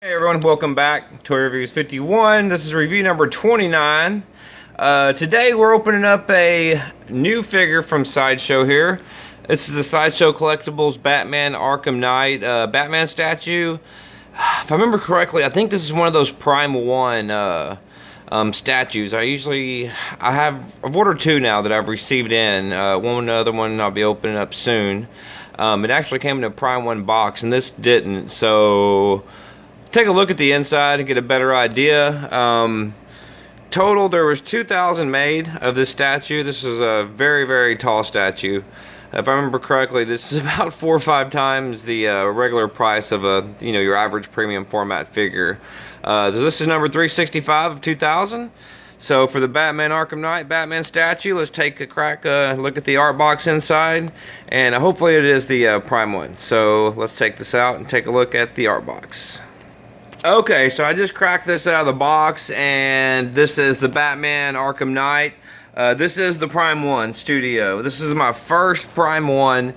Hey everyone, welcome back. Toy Reviews 51. This is review number 29. Today we're opening up a new figure from Sideshow here. This is the Sideshow Collectibles Batman Arkham Knight Batman statue. If I remember correctly, I think this is one of those Prime 1 statues. I've ordered two now that I've received in. Other one I'll be opening up soon. It actually came in a Prime 1 box and this didn't, so take a look at the inside and get a better idea. Total, there was 2,000 made of this statue. This is a very, very tall statue. If I remember correctly, this is about 4 or 5 times the regular price of your average premium format figure. This is number 365 of 2,000. So for the Batman Arkham Knight Batman statue, let's take a look at the art box inside, and hopefully it is the Prime 1. So let's take this out and take a look at the art box. Okay, so I just cracked this out of the box, and this is the Batman Arkham Knight. This is the Prime 1 Studio. This is my first Prime 1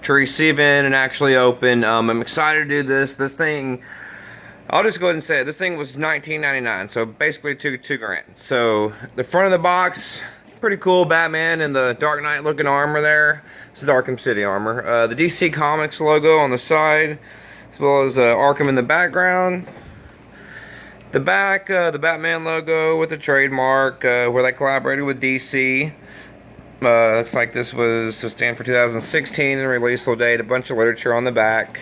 to receive in and actually open. I'm excited to do this. This thing, I'll just go ahead and say it. This thing was $19.99, so basically two grand. So the front of the box, pretty cool. Batman in the Dark Knight looking armor there. This is the Arkham City armor. The DC Comics logo on the side, as well as Arkham in the background. The back, the Batman logo with the trademark, where they collaborated with DC. Looks like this was to stand for 2016 and release date. A bunch of literature on the back.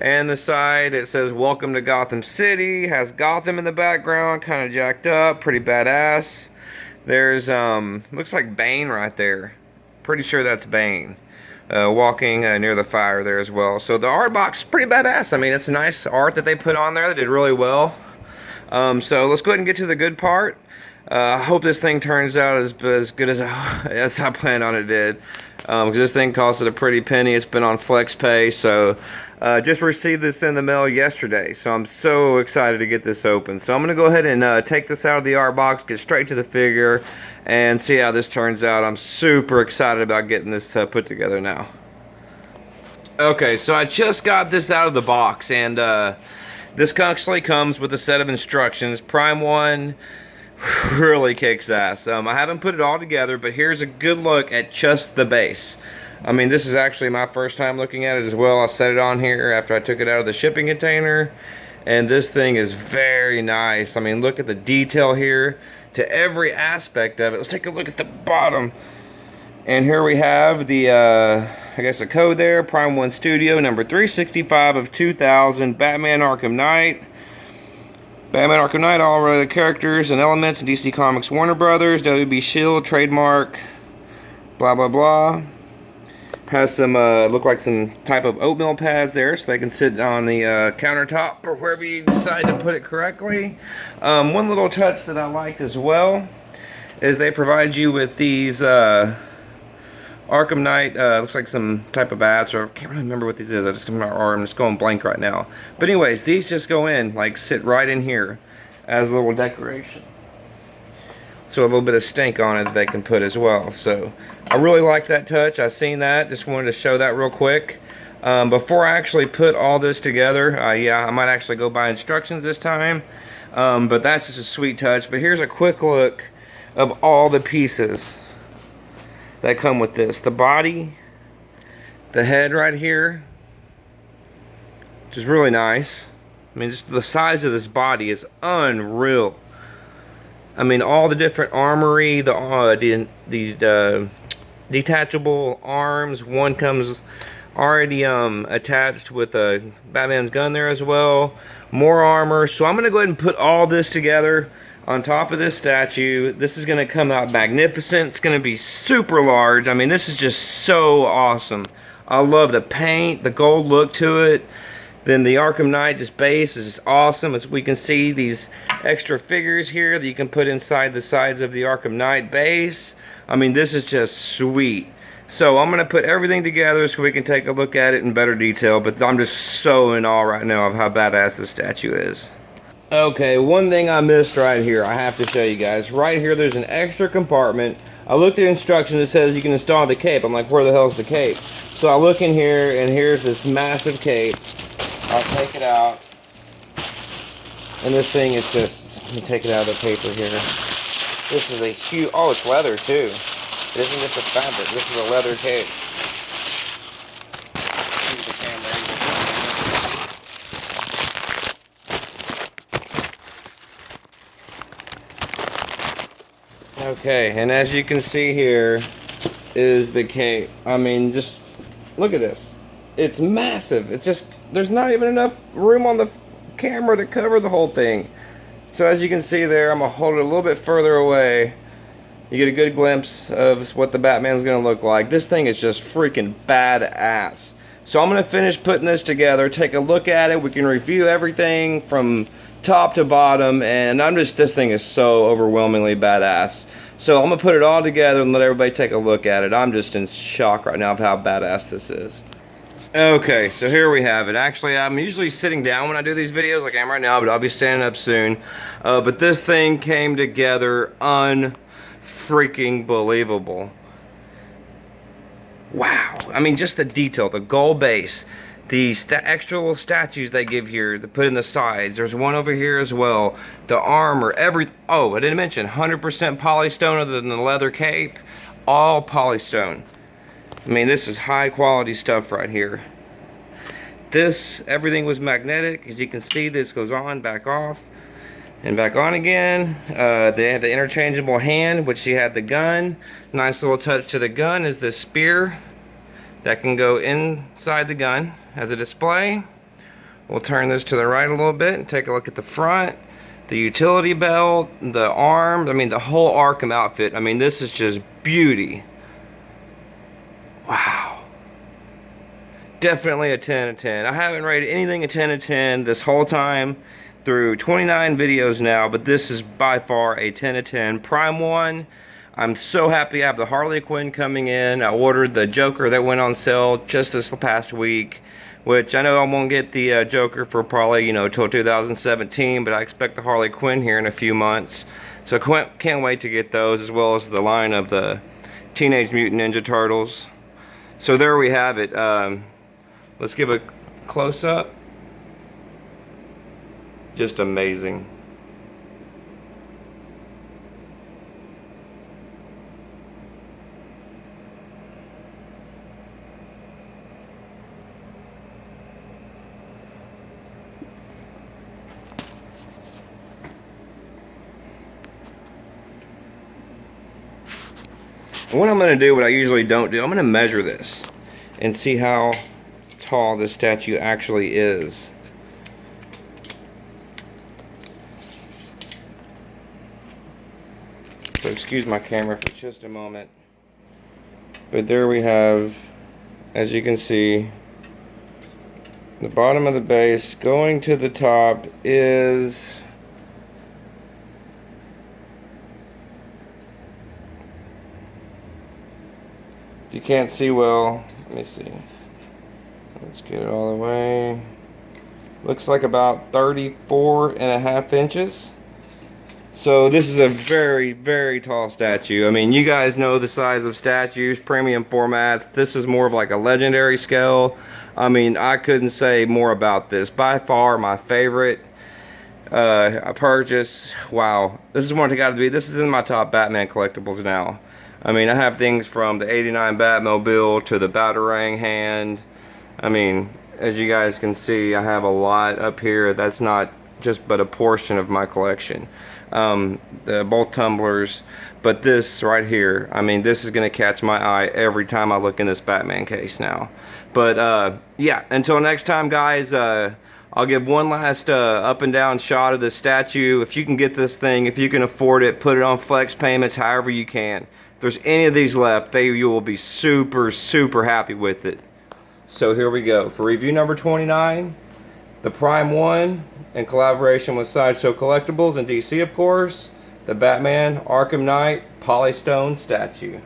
And the side, it says "Welcome to Gotham City." Has Gotham in the background, kind of jacked up, pretty badass. There's looks like Bane right there. Pretty sure that's Bane. Walking near the fire there as well. So the art box is pretty badass. I mean, it's nice art that they put on there. They did really well. So let's go ahead and get to the good part. I hope this thing turns out as good as I planned on it did. Because this thing costed a pretty penny. It's been on flex pay. So just received this in the mail yesterday. So I'm so excited to get this open. So I'm going to go ahead and take this out of the art box, get straight to the figure, and see how this turns out. I'm super excited about getting this put together now. Okay, so I just got this out of the box, and this actually comes with a set of instructions. Prime 1 really kicks ass. I haven't put it all together, but here's a good look at just the base. I mean, this is actually my first time looking at it as well. I set it on here after I took it out of the shipping container, and this thing is very nice. I mean, look at the detail here to every aspect of it. Let's take a look at the bottom. And here we have the, I guess the code there, Prime 1 Studio, number 365 of 2000, Batman Arkham Knight. Batman Arkham Knight, all the characters and elements in DC Comics Warner Brothers, WB Shield, trademark, blah, blah, blah. Has some, look like some type of oatmeal pads there, so they can sit on the countertop or wherever you decide to put it correctly. One little touch that I liked as well is they provide you with these, Arkham Knight, looks like some type of bats, or I can't really remember what these is. I'm just going blank right now. But anyways, these just go in, like sit right in here as a little decoration. So a little bit of stink on it that they can put as well. So I really like that touch. I seen that. Just wanted to show that real quick. Before I actually put all this together, yeah, I might actually go by instructions this time. But that's just a sweet touch. But here's a quick look of all the pieces that come with this. The body, the head right here, which is really nice. I mean, just the size of this body is unreal. I mean, all the different armory, the detachable arms. One comes already attached with Batman's gun there as well. More armor. So I'm going to go ahead and put all this together on top of this statue. This is going to come out magnificent. It's going to be super large. I mean, this is just so awesome. I love the paint, the gold look to it. Then the Arkham Knight just base is just awesome. As we can see, these extra figures here that you can put inside the sides of the Arkham Knight base. I mean, this is just sweet. So I'm going to put everything together so we can take a look at it in better detail. But I'm just so in awe right now of how badass this statue is. Okay, one thing I missed right here, I have to show you guys. Right here, there's an extra compartment. I looked at the instructions, it says you can install the cape. I'm like, where the hell's the cape? So I look in here, and here's this massive cape. I'll take it out. And this thing is just, let me take it out of the paper here. This is a huge, oh, it's leather too. It isn't just a fabric, this is a leather cape. Move the camera. Okay, and as you can see here is the cape. I mean, just look at this. It's massive. It's just, there's not even enough room on the camera to cover the whole thing. So as you can see there, I'm going to hold it a little bit further away. You get a good glimpse of what the Batman's going to look like. This thing is just freaking badass. So I'm going to finish putting this together, take a look at it. We can review everything from top to bottom, and this thing is so overwhelmingly badass. So I'm going to put it all together and let everybody take a look at it. I'm just in shock right now of how badass this is. Okay, so here we have it. Actually, I'm usually sitting down when I do these videos like I am right now, but I'll be standing up soon. But this thing came together unfreaking believable. Wow. I mean, just the detail, the gold base, the extra little statues they give here to put in the sides. There's one over here as well. The armor, oh, I didn't mention 100% polystone other than the leather cape. All polystone. I mean, this is high quality stuff right here. Everything was magnetic. As you can see, this goes on, back off, and back on again. They have the interchangeable hand, which she had the gun. Nice little touch to the gun is the spear that can go inside the gun as a display. We'll turn this to the right a little bit and take a look at the front. The utility belt, the arms, I mean, the whole Arkham outfit. I mean, this is just beauty. Wow. Definitely a 10 out of 10. I haven't rated anything a 10 out of 10 this whole time through 29 videos now, but this is by far a 10 out of 10. Prime 1, I'm so happy I have the Harley Quinn coming in. I ordered the Joker that went on sale just this past week, which I know I won't get the Joker for probably, till 2017, but I expect the Harley Quinn here in a few months. So can't wait to get those, as well as the line of the Teenage Mutant Ninja Turtles. So there we have it. Let's give a close-up. Just amazing. And what I'm going to do, what I usually don't do, I'm going to measure this and see how tall this statue actually is. So excuse my camera for just a moment. But there we have, as you can see, the bottom of the base going to the top is you can't see well, let me see. Let's get it all the way. Looks like about 34.5 inches. So this is a very, very tall statue. I mean, you guys know the size of statues, premium formats. This is more of like a legendary scale. I mean, I couldn't say more about this. By far my favorite purchase. Wow. This is one that got to be, this is in my top Batman collectibles now. I mean, I have things from the 89 Batmobile to the Batarang hand. I mean, as you guys can see, I have a lot up here. That's not just but a portion of my collection. Both tumblers, but this right here, I mean, this is going to catch my eye every time I look in this Batman case now. But yeah, until next time, guys, I'll give one last up and down shot of this statue. If you can get this thing, if you can afford it, put it on flex payments, however you can. If there's any of these left, you will be super, super happy with it. So here we go. For review number 29, the Prime 1, in collaboration with Sideshow Collectibles in DC, of course, the Batman Arkham Knight Polystone statue.